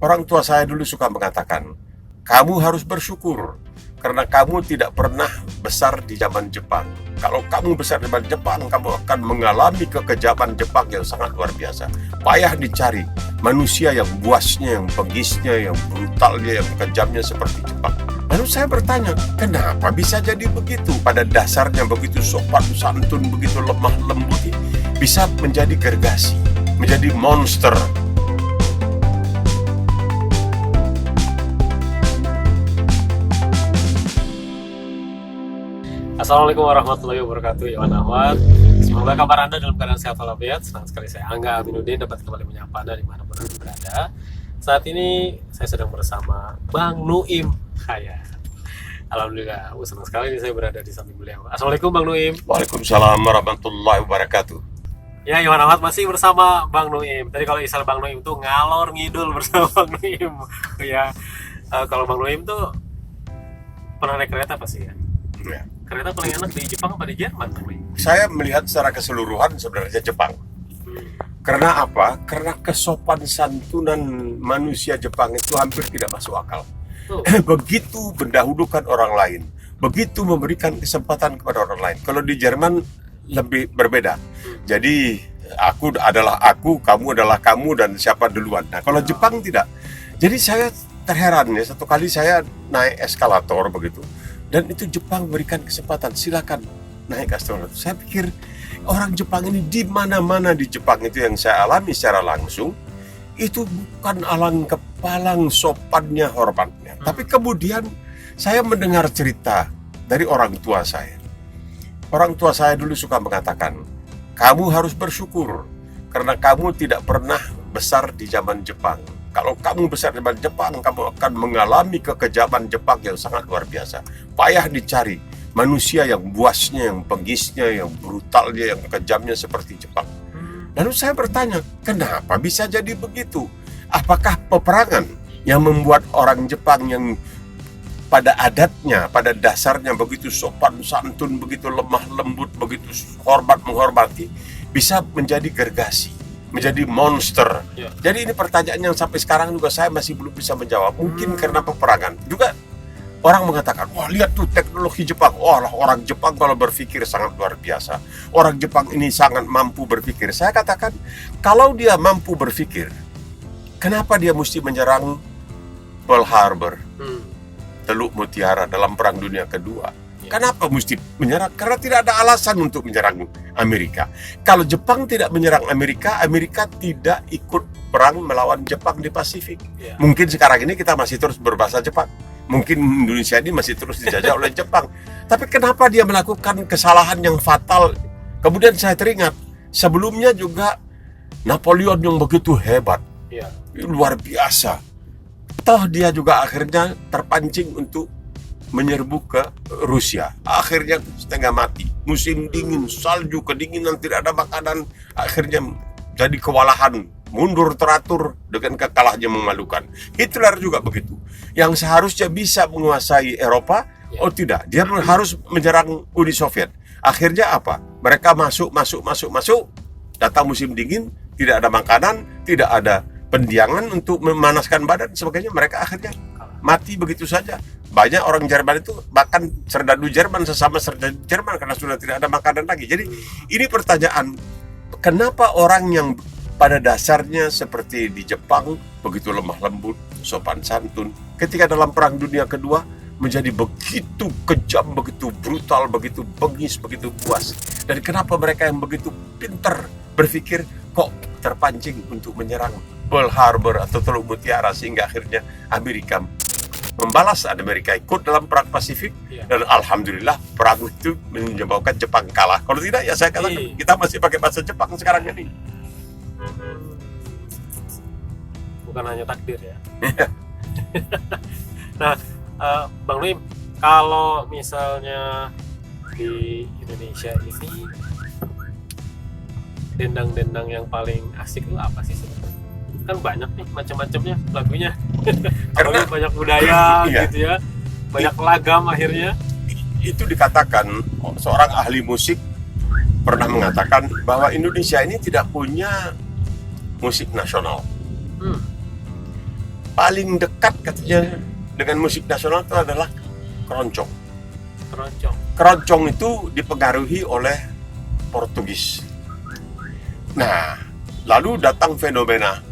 Orang tua saya dulu suka mengatakan, kamu harus bersyukur karena kamu tidak pernah besar di zaman Jepang. Kalau kamu besar di zaman Jepang, kamu akan mengalami kekejaman Jepang yang sangat luar biasa. Payah dicari manusia yang buasnya, yang penggisnya, yang brutalnya, yang kejamnya seperti Jepang. Lalu saya bertanya, kenapa bisa jadi begitu? Pada dasarnya begitu sopan santun, begitu lemah lembut, bisa menjadi gergasi, menjadi monster. Assalamualaikum warahmatullahi wabarakatuh, Iwan Ahmad. Semoga kabar Anda dalam keadaan sehat walafiat. Senang sekali saya Angga Aminuddin dapat kembali menyapa Anda dimanapun Anda berada. Saat ini saya sedang bersama Bang Nuim Khayat. Alhamdulillah, senang sekali saya berada di samping beliau. Assalamualaikum Bang Nuim. Waalaikumsalam warahmatullahi wabarakatuh. Ya, Iwan Ahmad masih bersama Bang Nuim. Tadi kalau istilah Bang Nuim tuh ngalor ngidul bersama Bang Nuim. Ya, kalau Bang Nuim tuh pernah naik kereta pasti ya? Ya. Kereta paling enak di Jepang apa di Jerman? Saya melihat secara keseluruhan sebenarnya Jepang. Karena apa? Karena kesopan santunan manusia Jepang itu hampir tidak masuk akal. Begitu mendahulukan orang lain, begitu memberikan kesempatan kepada orang lain. Kalau di Jerman lebih berbeda. Jadi aku adalah aku, kamu adalah kamu, dan siapa duluan. Nah, kalau Jepang tidak. Jadi saya terheran ya, satu kali saya naik eskalator begitu. Dan itu Jepang berikan kesempatan, silakan naik eskalator. Saya pikir orang Jepang ini di mana-mana di Jepang itu yang saya alami secara langsung itu bukan alang kepalang sopannya hormatnya. Tapi kemudian saya mendengar cerita dari orang tua saya. Orang tua saya dulu suka mengatakan, kamu harus bersyukur karena kamu tidak pernah besar di zaman Jepang. Kalau kamu besar di zaman Jepang, kamu akan mengalami kekejaman Jepang yang sangat luar biasa. Payah dicari manusia yang buasnya, yang penggisnya, yang brutalnya, yang kejamnya seperti Jepang. Lalu saya bertanya, kenapa bisa jadi begitu? Apakah peperangan yang membuat orang Jepang yang pada adatnya, pada dasarnya begitu sopan santun, begitu lemah lembut, begitu hormat menghormati, bisa menjadi gergasi, menjadi monster. Ya. Jadi ini pertanyaan yang sampai sekarang juga saya masih belum bisa menjawab. Mungkin karena peperangan. Juga orang mengatakan, wah lihat tuh teknologi Jepang. Wah orang Jepang kalau berpikir sangat luar biasa. Orang Jepang ini sangat mampu berpikir. Saya katakan, kalau dia mampu berpikir, kenapa dia mesti menyerang Pearl Harbor, Teluk Mutiara dalam Perang Dunia Kedua? Kenapa mesti menyerang? Karena tidak ada alasan untuk menyerang Amerika. Kalau Jepang tidak menyerang Amerika, Amerika tidak ikut perang melawan Jepang di Pasifik. Ya. Mungkin sekarang ini kita masih terus berbahasa Jepang. Mungkin Indonesia ini masih terus dijajah oleh Jepang. Tapi kenapa dia melakukan kesalahan yang fatal? Kemudian saya teringat, sebelumnya juga Napoleon yang begitu hebat, Ya. luar biasa. Toh dia juga akhirnya terpancing untuk menyerbu ke Rusia. Akhirnya setengah mati. Musim dingin, salju, kedinginan, tidak ada makanan. Akhirnya jadi kewalahan, mundur teratur dengan kekalahannya memalukan. Hitler juga begitu. Yang seharusnya bisa menguasai Eropa, oh tidak. Dia harus menyerang Uni Soviet. Akhirnya apa? Mereka masuk. Datang musim dingin, tidak ada makanan, tidak ada pendiangan untuk memanaskan badan, sebagainya. Mereka akhirnya mati begitu saja. Banyak orang Jerman itu, bahkan serdadu Jerman sesama serdadu Jerman karena sudah tidak ada makanan lagi. Jadi ini pertanyaan, kenapa orang yang pada dasarnya seperti di Jepang begitu lemah lembut, sopan santun, ketika dalam Perang Dunia Kedua menjadi begitu kejam, begitu brutal, begitu bengis, begitu puas. Dan kenapa mereka yang begitu pintar berpikir kok terpancing untuk menyerang Pearl Harbor atau Teluk Mutiara, sehingga akhirnya Amerika membalas. Amerika ikut dalam perang Pasifik, dan alhamdulillah perang itu menyebabkan Jepang kalah. Kalau tidak ya saya katakan kita masih pakai bahasa Jepang sekarang ini. Bukan hanya takdir ya. Nah, Bang Nuim, kalau misalnya di Indonesia ini dendang-dendang yang paling asik itu apa sih sebenarnya? Kan banyak nih macam-macamnya lagunya. Karena banyak budaya gitu ya, banyak lagam akhirnya. Itu dikatakan, seorang ahli musik pernah mengatakan bahwa Indonesia ini tidak punya musik nasional. paling dekat katanya dengan musik nasional itu adalah keroncong. Keroncong. Keroncong itu dipengaruhi oleh Portugis. Nah, lalu datang fenomena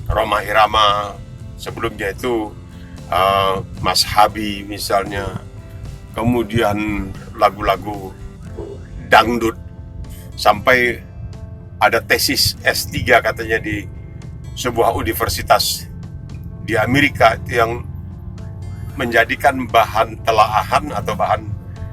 Rhoma Irama, sebelumnya itu Mas Habi misalnya, kemudian lagu-lagu dangdut, sampai ada tesis S3 katanya di sebuah universitas di Amerika itu yang menjadikan bahan telaahan atau bahan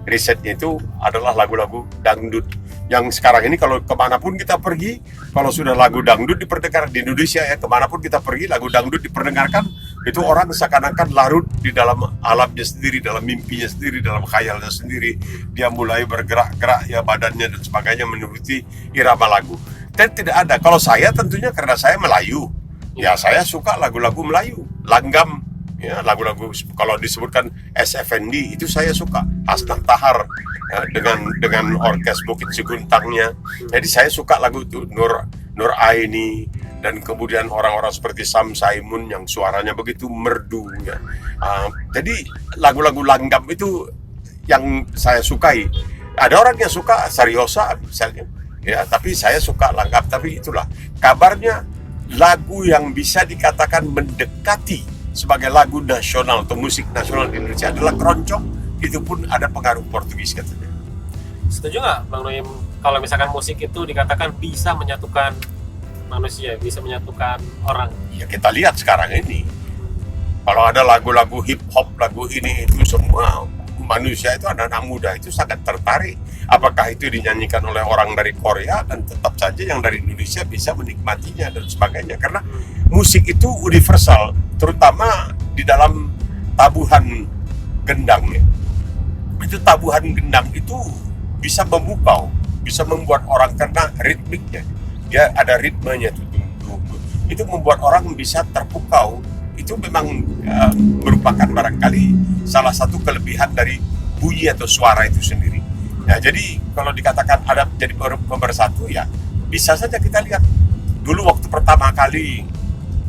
risetnya itu adalah lagu-lagu dangdut. Yang sekarang ini kalau kemanapun kita pergi, kalau sudah lagu dangdut diperdengarkan di Indonesia ya, kemanapun kita pergi lagu dangdut diperdengarkan, itu orang seakan-akan larut di dalam alamnya sendiri, dalam mimpinya sendiri, dalam khayalnya sendiri. Dia mulai bergerak-gerak ya badannya dan sebagainya menuruti irama lagu. Dan tidak ada, kalau saya tentunya karena saya Melayu, ya saya suka lagu-lagu Melayu, langgam. Ya, lagu-lagu kalau disebutkan SFND itu saya suka, Hasnah Tahar ya, dengan orkes Bukit Seguntangnya. Jadi saya suka lagu itu, Nur Aini, dan kemudian orang-orang seperti Sam Saimun yang suaranya begitu merdu ya. Jadi lagu-lagu langgam itu yang saya sukai. Ada orang yang suka Sariosa misalnya ya, tapi saya suka langgam. Tapi itulah kabarnya, lagu yang bisa dikatakan mendekati sebagai lagu nasional atau musik nasional di Indonesia adalah keroncong. Itu pun ada pengaruh Portugis katanya. Setuju nggak Bang Noim kalau misalkan musik itu dikatakan bisa menyatukan manusia, bisa menyatukan orang? Ya kita lihat sekarang ini, kalau ada lagu-lagu hip hop, lagu ini itu semua manusia itu, anak-anak muda itu sangat tertarik. Apakah itu dinyanyikan oleh orang dari Korea, dan tetap saja yang dari Indonesia bisa menikmatinya dan sebagainya. Karena musik itu universal, terutama di dalam tabuhan gendangnya. Itu tabuhan gendang itu bisa memukau, bisa membuat orang, karena ritmiknya, dia ada ritmenya itu membuat orang bisa terpukau. Itu memang merupakan barangkali salah satu kelebihan dari bunyi atau suara itu sendiri. Nah, jadi kalau dikatakan ada jadi pemersatu, ya bisa saja kita lihat dulu waktu pertama kali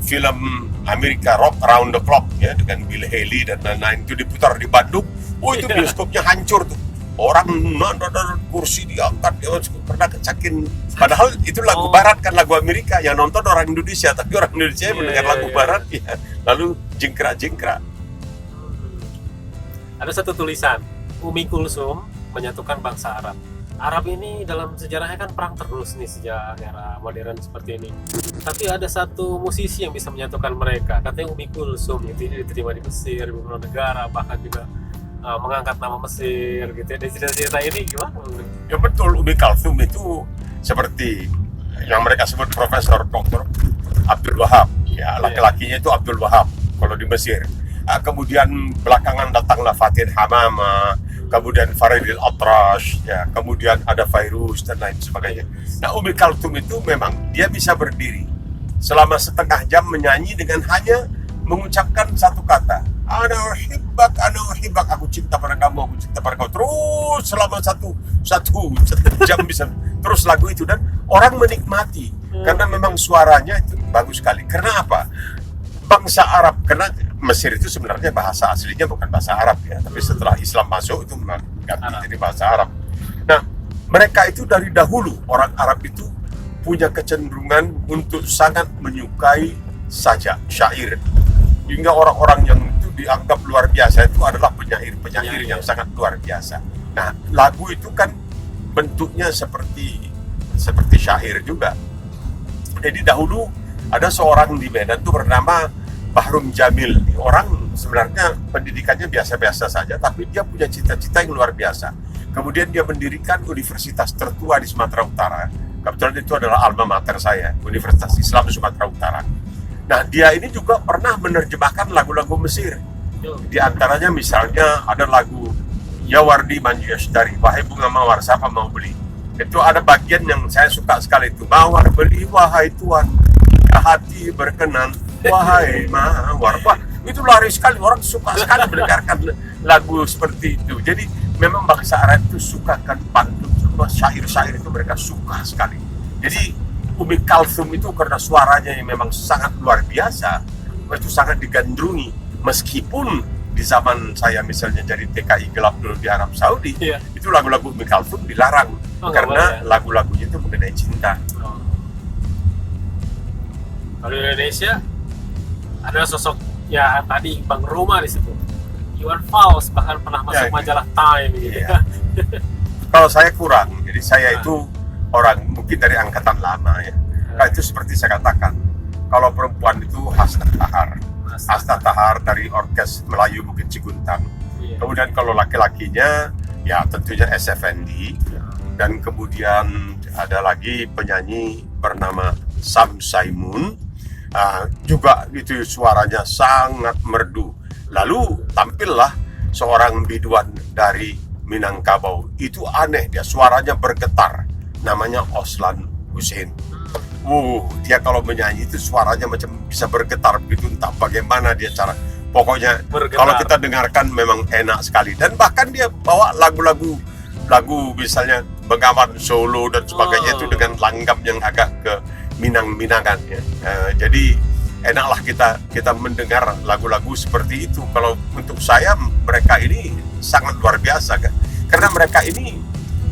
film Amerika Rock Around the Clock ya dengan Bill Haley dan lain-lain itu diputar di Bandung. Oh, itu bioskopnya hancur tuh. Orang nonton, kursi diangkat, pernah kecakin. Padahal itu lagu barat kan, lagu Amerika, yang nonton orang Indonesia, tapi orang Indonesia mendengar lagu barat ya, lalu jengkrak-jengkrak. Ada satu tulisan, Umi Kulsum menyatukan bangsa Arab. Arab ini dalam sejarahnya kan perang terus nih sejak era modern seperti ini. Tapi ada satu musisi yang bisa menyatukan mereka, katanya Umi Kulsum, itu diterima di Mesir, di beberapa negara, bahkan juga mengangkat nama Mesir gitu ya. Dari cerita-cerita ini gimana? Ya betul, Umi Kulsum itu seperti yang mereka sebut Profesor Dr. Abdul Wahab ya, laki-lakinya itu Abdul Wahab kalau di Mesir. Kemudian belakangan datanglah Fatin Hamama, kemudian Faridil Atrash ya, kemudian ada Fairuz dan lain sebagainya. Nah, Umi Kulsum itu memang dia bisa berdiri selama setengah jam menyanyi dengan hanya mengucapkan satu kata, ana uhibak, aku cinta pada kamu, aku cinta pada kamu, terus selama satu jam bisa terus lagu itu, dan orang menikmati karena memang suaranya itu bagus sekali. Karena apa? Bangsa Arab, karena Mesir itu sebenarnya bahasa aslinya bukan bahasa Arab ya, tapi setelah Islam masuk itu ganti jadi bahasa Arab. Nah, mereka itu dari dahulu, orang Arab itu punya kecenderungan untuk sangat menyukai sajak, syair. Hingga orang-orang yang itu dianggap luar biasa itu adalah penyair yang sangat luar biasa. Nah, lagu itu kan bentuknya seperti syair juga. Jadi dahulu ada seorang di Medan itu bernama Bahrum Jamil. Orang sebenarnya pendidikannya biasa-biasa saja, tapi dia punya cita-cita yang luar biasa. Kemudian dia mendirikan universitas tertua di Sumatera Utara. Kebetulan itu adalah alma mater saya, Universitas Islam Sumatera Utara. Nah, dia ini juga pernah menerjemahkan lagu-lagu Mesir. Di antaranya misalnya ada lagu Ya Wardi Manjias dari wahai bunga mawar, siapa mau beli? Itu ada bagian yang saya suka sekali itu. Mawar beli wahai tuan, hati berkenan wahai mawar. Wah, itu laris sekali, orang suka sekali mendengarkan lagu seperti itu. Jadi memang bangsa Arab itu sukakan pantun, syair-syair itu mereka suka sekali. Jadi Umi Kulsum itu karena suaranya yang memang sangat luar biasa, itu sangat digandrungi. Meskipun di zaman saya misalnya jadi TKI gelap dulu di Arab Saudi, Iya. itu lagu-lagu Umi Kalsum dilarang Oh, nggak karena boleh ya? lagu-lagunya itu mengenai cinta. Oh. Kalau di Indonesia ada sosok ya tadi Bang Roma di situ, Iwan Fals bahkan pernah masuk Ya, majalah Time gitu. Iya. Kalau saya kurang, jadi saya Nah. itu orang mungkin dari angkatan lama ya. Nah, itu seperti saya katakan, kalau perempuan itu Hasna Tahar. Hasna Tahar dari Orkes Melayu Bukit Ciguntang. Iya. Kemudian kalau laki-lakinya ya tentunya SFND, dan kemudian ada lagi penyanyi bernama Sam Saimun. Juga itu suaranya sangat merdu. Lalu tampillah seorang biduan dari Minangkabau. Itu aneh, dia suaranya bergetar. Namanya Oslan Hussein. Dia kalau menyanyi itu suaranya macam bisa bergetar begitu, entah bagaimana dia cara. Pokoknya Bergetar. kalau kita dengarkan memang enak sekali. Dan bahkan dia bawa lagu misalnya Bengawan Solo dan sebagainya itu dengan langgam yang agak ke Minang-Minangan ya. Jadi enaklah kita mendengar lagu-lagu seperti itu. Kalau untuk saya mereka ini sangat luar biasa kan. Karena mereka ini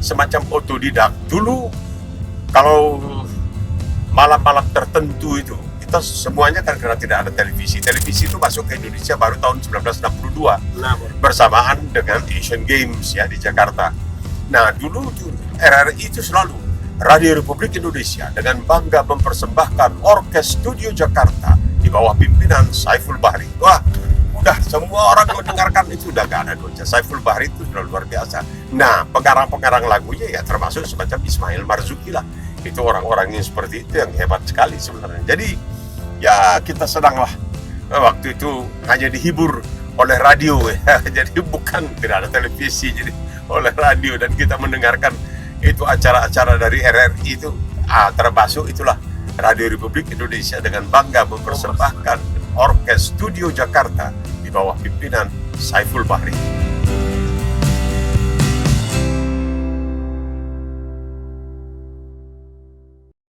semacam otodidak. Dulu kalau malam-malam tertentu itu kita semuanya kan karena tidak ada televisi. Televisi itu masuk ke Indonesia baru tahun 1962 Nah, bersamaan dengan Asian Games ya di Jakarta. Nah, dulu tuh RRI itu selalu Radio Republik Indonesia dengan bangga mempersembahkan Orkes Studio Jakarta di bawah pimpinan Saiful Bahri. Wah, udah semua orang mendengarkan itu udah gak ada doja. Saiful Bahri itu sudah luar biasa. Nah, pengarang-pengarang lagunya ya termasuk semacam Ismail Marzuki lah. Itu orang-orang yang seperti itu yang hebat sekali sebenarnya. Jadi ya kita senanglah waktu itu hanya dihibur oleh radio ya. Jadi bukan tidak ada televisi, jadi oleh radio, dan kita mendengarkan itu acara-acara dari RRI itu termasuk itulah Radio Republik Indonesia dengan bangga mempersembahkan Orkes Studio Jakarta di bawah pimpinan Saiful Bahri.